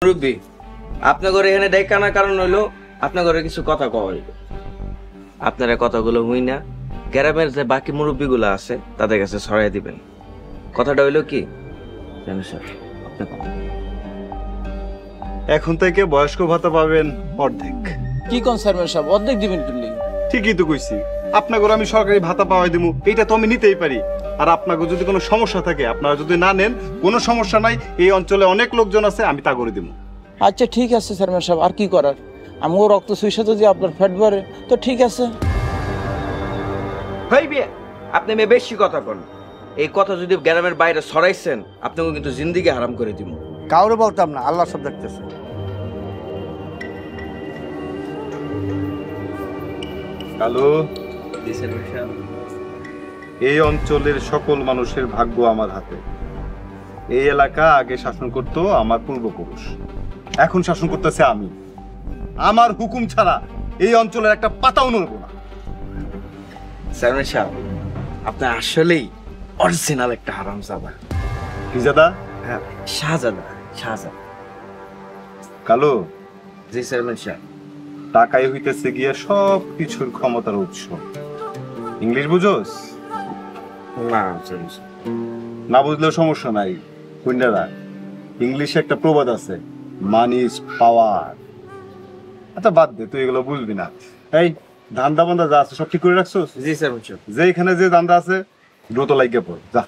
মুরব্বী আপনার ঘরে এখানে ডেকানোর কারণ হইলো আপনার ঘরে কিছু কথা কওয়া হইলো। আপনারা কথাগুলো হই না গ্রামের যে বাকি মুরব্বীগুলো আছে তাদের কাছে ছড়াই দিবেন। কথাটা হইলো কি জানেন স্যার, এখন থেকে বয়স্ক ভাতা পাবেন অর্ধেক। কি কোন চেয়ারম্যান সাহেব অর্ধেক দিবেন কিনলে? ঠিকই তো কইছি, আপনাকে আমি সরকারি ভাতা পাওয়াই দেবো, এইটা তো আমি নিতেই পারি। আর আপনাকে যদি কোনো সমস্যা থাকে, আপনারা যদি না নেন, কোনো সমস্যা নাই, এই অঞ্চলে অনেক লোকজন আছে, আমি তা করে দেবো। আচ্ছা ঠিক আছে চেয়ারম্যান সাহেব, আর কি করার, আমিও রক্ত সুইসা যদি আপনার ফ্যাট বাড়ে তো ঠিক আছে। হইবে আপনি মেয়ে বেশি কথা কন। এই কথা যদি গ্রামের বাইরে ছড়াইছেন আপনাকে কিন্তু জিন্দিগি হারাম করে দিব। কাউরে বলতাম না, আল্লাহ সব দেখতেছে। কালু, এই অঞ্চলের সকল মানুষের ভাগ্য আমার হাতে। এই এলাকা আগে শাসন করতো আমার পূর্বপুরুষ, এখন শাসন করতেছে আমি। আমার হুকুম ছাড়া এই অঞ্চলের একটা পাতাও নড়ব না। চেয়ারম্যান সাহেব আপনি আসলেই অরিজিনাল একটা হারামজাদা। কি জাদা? হ্যাঁ শাহজাদা, শাহজাদা। কালু, জি চেয়ারম্যান সাহেব। টাকাই হইতেছে গিয়া সব কিছুর ক্ষমতার উৎস। ইংলিশ বুঝোস? না না বুঝলেও সমস্যা নাই, কন্যারা। ইংলিশে একটা প্রবাদ আছে, মানি ইজ পাওয়ার। আচ্ছা বাদ দে, তুই এগুলো বুঝবি না। এই ধান্দা বান্দা যা আছে সব ঠিক করে রাখছো? জি চেয়ারম্যান সাহেব। যেখানে যে ধান্দা আছে দ্রুত লাগিয়ে পড়, যা।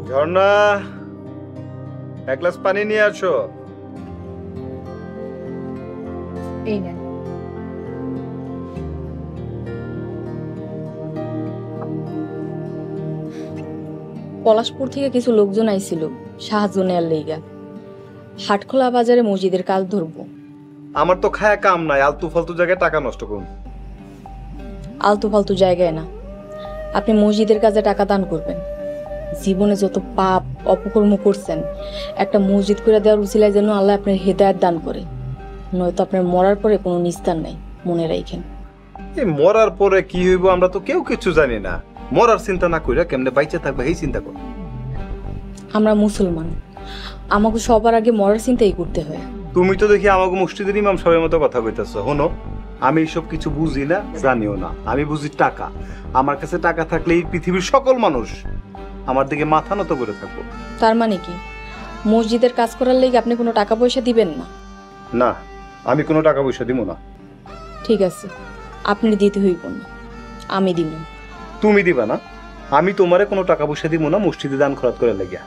ঝর্ণা, এক গ্লাস পানি নিয়ে আসো। এই নেন। পলাশপুর থেকে কিছু লোকজন আইছিল সাহায্য নেয়ার লেগা। হাটখোলা বাজারে মসজিদের কাজ ধরবো। আমার তো খায়া কাম নাই, আলতু ফালতু জায়গায় টাকা নষ্ট করুন। আলতু ফালতু জায়গায় না, আপনি মসজিদের কাজে টাকা দান করবেন। জীবনে যত পাপ অপকর্ম করছেন, একটা মসজিদ করে দেওয়ার উছিলায় যেন আল্লাহ আপনার হেদায়েত দান করে, নয়তো আপনার মরার পরে কোনো নিস্তার নাই, মনে রাখেন। এই মরার পরে কি হইব আমরা তো কেউ কিছু জানি না। মরার চিন্তা না কইরা কেমনে বাইচে থাকবে এই চিন্তা কর। আমরা মুসলমান, আমাকে সবার আগে মরার চিন্তাই করতে হয়। তুমি তো দেখি আমাকে মসজিদের ইমাম সাহেবের মতো কথা কইতাছো। হনো, আমি এসব কিছু বুঝি না, জানিও না। আমি বুঝি টাকা। আমার কাছে টাকা থাকলে এই পৃথিবীর সকল মানুষ আমার দিকে মাথা নত করে থাকবো। তার মানে কি মসজিদের কাজ করার লেগে আপনি কোনো টাকা পয়সা দিবেন না? না, আমি কোনো টাকা পয়সা দিব না। ঠিক আছে, আপনি দিতে হইব না, আমি দিব। তুমি দিবা না? আমি তোমারে কোনো টাকা পয়সা দিব না মসজিদে দান খরচ করে লাগিয়া।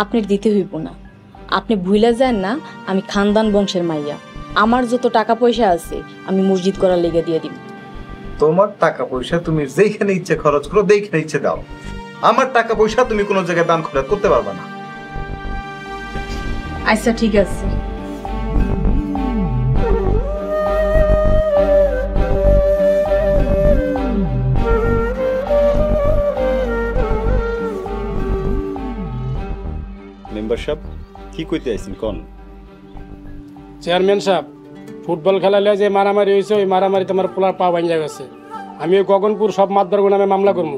আপনি দিতে হইব না, আপনি ভুলে যান না আমি খানদান বংশের মাইয়া। আমার যত টাকা পয়সা আছে আমি মসজিদ করার লেগে দিয়ে দিব। তোমার টাকা পয়সা তুমি যেখানে ইচ্ছে খরচ করো, যেখানে ইচ্ছে দাও। আমার টাকা পয়সা তুমি কোনো জায়গায় দান খরচ করতে পারবে না। আচ্ছা ঠিক আছে। মেম্বার সাহেব কি কইতে আইছেন কোন? চেয়ারম্যান সাহেব, ফুটবল খেলালে যে মারামারি হয়েছে, ওই মারামারি তোমার পোলার পা ভাঙা গেছে। আমি ওই গগনপুর সব মাতবর নামে মামলা করবো।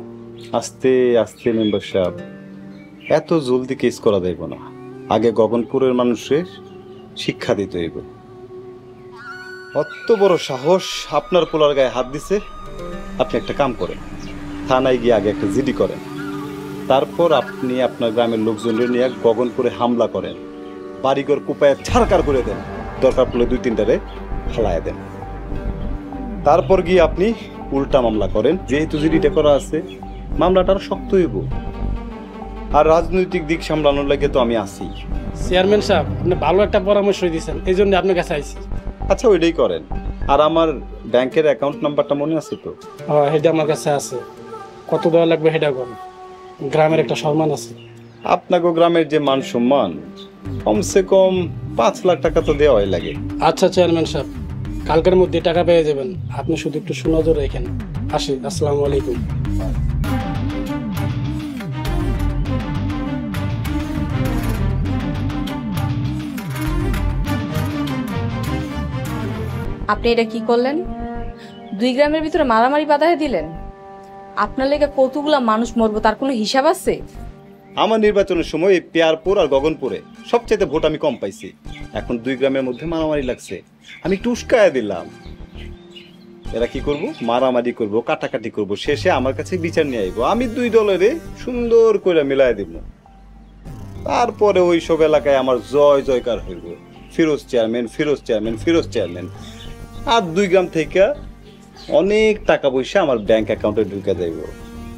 আস্তে আস্তে মেম্বার সাহেব, এত জলদি কেস করা যাইব না। আগে গগনপুরের মানুষের শিক্ষা দিতে হইব। অত বড় সাহস আপনার পোলার গায়ে হাত দিছে। আপনি একটা কাম করেন, থানায় গিয়ে আগে একটা জিডি করেন, তারপর আপনি আপনার গ্রামের লোকজনের নিয়ে গগনপুরে হামলা করেন, বাড়িঘর কুপায় ছাড়কার করে দেন, দরকার পড়লে 2-3টারে ফালাইয়া দেন। তারপর গিয়ে আপনি উল্টা মামলা করেন। যেহেতু জিডিটা করা আছে, মামলাটা আরো শক্ত হইব। আর রাজনৈতিক দিক সামলানোর লাগে তো আমি আছি। চেয়ারম্যান সাহেব, আপনি ভালো একটা পরামর্শ দিয়েছেন, এই জন্য আপনার কাছে আইছি। আচ্ছা ওইটাই করেন। আর আমার ব্যাংকের অ্যাকাউন্ট নাম্বারটা মনে আছে তো? হ্যাঁ, সেটা আমার কাছে আছে। কত দেওয়া লাগবে সেটা করেন, গ্রামের একটা সম্মান আছে। আপনাকে গ্রামের যে মান সম্মান, কমসে কম 5 লাখ টাকা তো দেওয়াই লাগে। আচ্ছা চেয়ারম্যান সাহেব, কালকের মধ্যে টাকা পেয়ে যাবেন। আপনি শুধু একটু সুনজর রেখেন। আসি, আসসালামু আলাইকুম। আপনি এটা কি করলেন? 2 গ্রামের ভিতরে মারামারি বাঁধায় দিলেন। আপনার লেগে কতগুলা মানুষ মরবো তার কোনো হিসাব আছে? আমার নির্বাচনের সময় এই পেয়ারপুর আর গগনপুরে সবচেয়ে ভোট আমি কম পাইছি। এখন 2 গ্রামের মধ্যে মারামারি লাগছে, আমি একটু উস্কায়া দিলাম। এরা কি করব? মারামারি করব, কাটাকাটি করব, শেষে আমার কাছে বিচার নিয়ে আইব। আমি 2 দলের সুন্দর করে মিলাই দিব। তারপরে ওই সব এলাকায় আমার জয় জয়কার হইব, Firoz chairman, Firoz chairman, Firoz chairman. আর 2 গ্রাম থেকে অনেক টাকা পয়সা আমার ব্যাংক অ্যাকাউন্টে ঢুকে যাইব।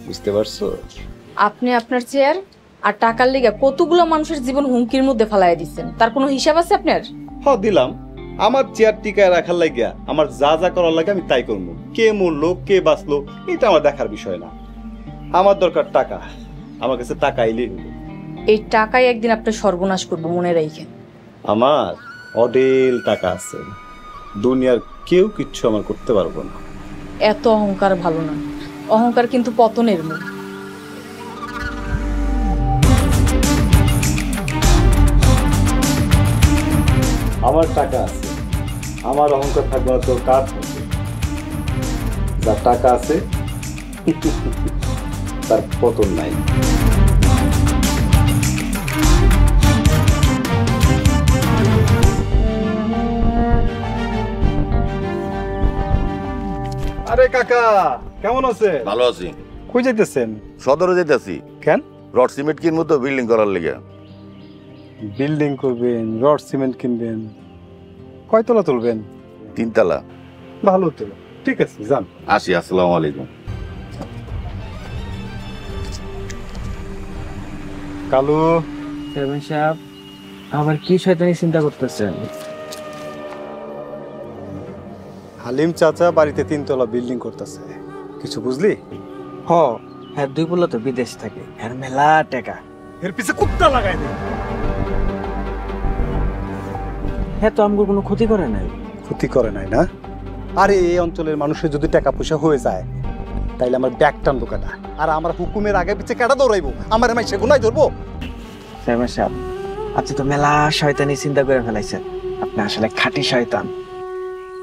বুঝতে পারছো? আপনি আপনার চেয়ার আর টাকার লেগে কতগুলো মানুষের জীবন হুমকির মধ্যে ফেলাইয়া দিচ্ছেন, তার কোনো হিসাব আছে আপনার? দিলাম। আমার চেয়ার টিকায় রাখার লাগিয়া আমার যা যা করার লাগে আমি তাই করবো। কে মরলো কে বাঁচলো এটা আমার দেখার বিষয় না। আমার দরকার টাকা, আমার কাছে টাকা এলেই হলো। এই টাকাই একদিন আপনার সর্বনাশ করবো, মনে রাখেন। আমার অডেল টাকা আছে, দুনিয়ার কেউ কিচ্ছু আমার করতে পারবো না। এত অহংকার ভালো না, অহংকার কিন্তু পতনের মূল। আমার টাকা আছে, আমার অহংকার থাকবে না, তোর কার থাকবে? যার টাকা আছে তার পতন নাই। আরে কাকা, কেমন আছে? ভালো আছি। কই যাইতেছেন? সদরে যেতেছি। কেন? রড সিমেন্ট কিনবো তো, বিল্ডিং করার লেগে। বিল্ডিং করবেন, রড সিমেন্ট কিনবেন, কয়তলা তুলবেন? 3 তলা। ভালো তো, ঠিক আছে যান। আসি, আসসালামু আলাইকুম। কালু, চেয়ারম্যান সাহেব আবার কি শয়তানি চিন্তা করতেছেন? হালিম চাচা বাড়িতে 3 তলা বিল্ডিং করতেছে, কিছু বুঝলি? হ্যাঁ 2 পোলা তো বিদেশ থাকে, আর মেলা টাকা। এর পিছে কুত্তা লাগাই দে। হ্যাঁ তো আমগো কোনো ক্ষতি করে নাই। ক্ষতি করে নাই না? আরে এই অঞ্চলের মানুষের যদি টাকা পয়সা হয়ে যায় তাইলে আমার ব্যাগ টানবো কাটা, আর আমার হুকুমের আগে পিছে কাটা দৌড়াইবো, আমার মাই সেগুনাই ধরবো। চেয়ারম্যান সাহেব আপনি তো মেলা শয়তানি চিন্তা করে ফেলাইছেন, আপনি আসলে খাঁটি শয়তান।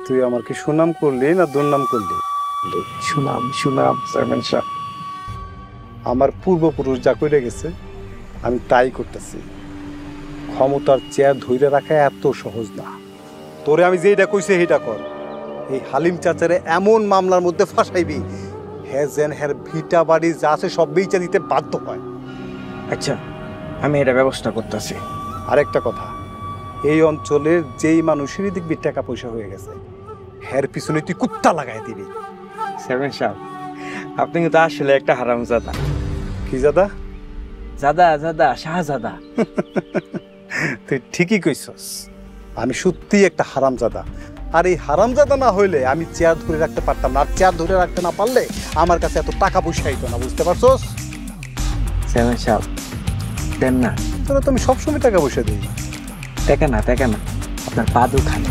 তুই আমার কি সুনাম করলি না দুর্নাম করলি? সুনাম সুনাম চেয়ারম্যান সাহেব। আমার পূর্বপুরুষ যা করে গেছে আমি তাই করতেছি। ক্ষমতার চেয়ার ধরে রাখা এত সহজ না। তোরে আমি যেটা কইছি সেইটা কর। এই হালিম চাচারে এমন মামলার মধ্যে ফাঁসাইবি হ্যাঁ যেন হ্যার ভিটা বাড়ি যা আছে সব বেচে দিতে বাধ্য হয়। আচ্ছা আমি এটা ব্যবস্থা করতেছি। আরেকটা কথা, এই অঞ্চলের যেই মানুষেরই দেখবি টাকা পয়সা হয়ে গেছে হ্যার পিছনে তুই কুত্তা লাগাই দিবি। চেয়ারম্যান সাহেব আপনি কিন্তু আসলে একটা হারামজাদা। কি জাদা? জাদা জাদা শাহজাদা। তুই ঠিকই কইছস, আমি সত্যিই একটা হারামজাদা। আর এই হারামজাদা না হইলে আমি চেয়ার ধরে রাখতে পারতাম না, আর চেয়ার ধরে রাখতে না পারলে আমার কাছে এত টাকা পয়সা হইতো না। বুঝতে পারছস? চেয়ারম্যান সাহেব দেন না। তোরা তো আমি সবসময় টাকা পয়সা দিই। টাকা না আপনার পা দুখানে।